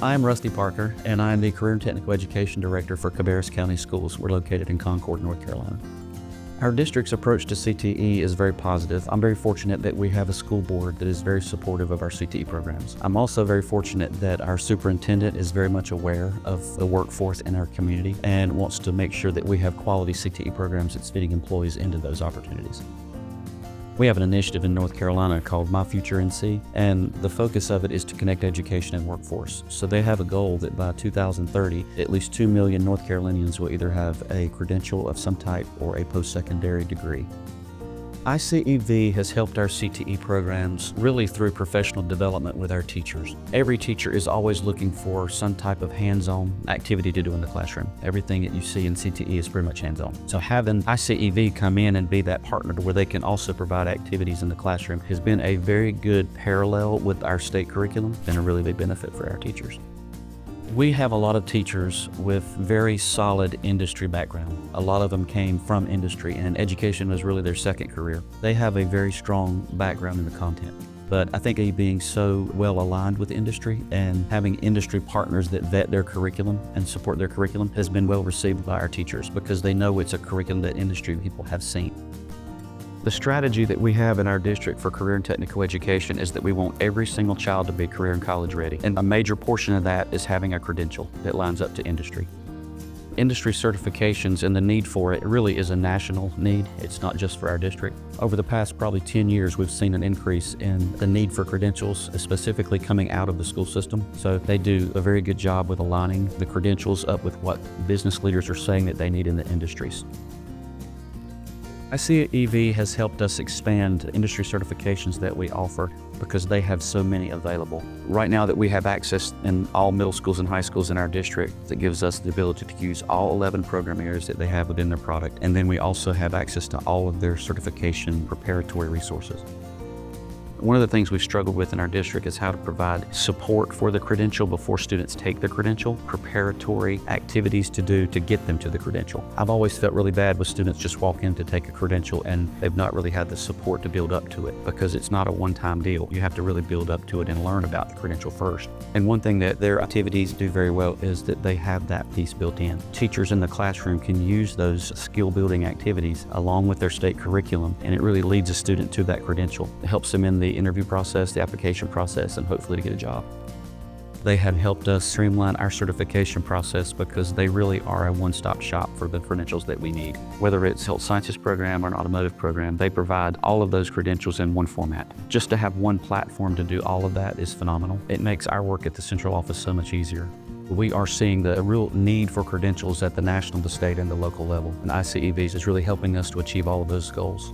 I'm Rusty Parker, and I'm the Career and Technical Education Director for Cabarrus County Schools. We're located in Concord, North Carolina. Our district's approach to CTE is very positive. I'm very fortunate that we have a school board that is very supportive of our CTE programs. I'm also very fortunate that our superintendent is very much aware of the workforce in our community and wants to make sure that we have quality CTE programs that's fitting employees into those opportunities. We have an initiative in North Carolina called myFutureNC, and the focus of it is to connect education and workforce. So they have a goal that by 2030, at least 2 million North Carolinians will either have a credential of some type or a post-secondary degree. iCEV has helped our CTE programs really through professional development with our teachers. Every teacher is always looking for some type of hands-on activity to do in the classroom. Everything that you see in CTE is pretty much hands-on. So having iCEV come in and be that partner to where they can also provide activities in the classroom has been a very good parallel with our state curriculum and a really big benefit for our teachers. We have a lot of teachers with very solid industry background. A lot of them came from industry, and education was really their second career. They have a very strong background in the content. But I think being so well aligned with industry and having industry partners that vet their curriculum and support their curriculum has been well received by our teachers because they know it's a curriculum that industry people have seen. The strategy that we have in our district for career and technical education is that we want every single child to be career and college ready. And a major portion of that is having a credential that lines up to industry. Industry certifications and the need for it really is a national need. It's not just for our district. Over the past probably 10 years, we've seen an increase in the need for credentials, specifically coming out of the school system. So they do a very good job with aligning the credentials up with what business leaders are saying that they need in the industries. iCEV has helped us expand industry certifications that we offer because they have so many available. Right now that we have access in all middle schools and high schools in our district, that gives us the ability to use all 11 program areas that they have within their product. And then we also have access to all of their certification preparatory resources. One of the things we've struggled with in our district is how to provide support for the credential before students take the credential, preparatory activities to do to get them to the credential. I've always felt really bad when students just walk in to take a credential and they've not really had the support to build up to it because it's not a one-time deal. You have to really build up to it and learn about the credential first. And one thing that their activities do very well is that they have that piece built in. Teachers in the classroom can use those skill-building activities along with their state curriculum, and it really leads a student to that credential. It helps them in the interview process, the application process, and hopefully to get a job. They have helped us streamline our certification process because they really are a one-stop shop for the credentials that we need. Whether it's a health sciences program or an automotive program, they provide all of those credentials in one format. Just to have one platform to do all of that is phenomenal. It makes our work at the central office so much easier. We are seeing the real need for credentials at the national, the state, and the local level, and iCEVs is really helping us to achieve all of those goals.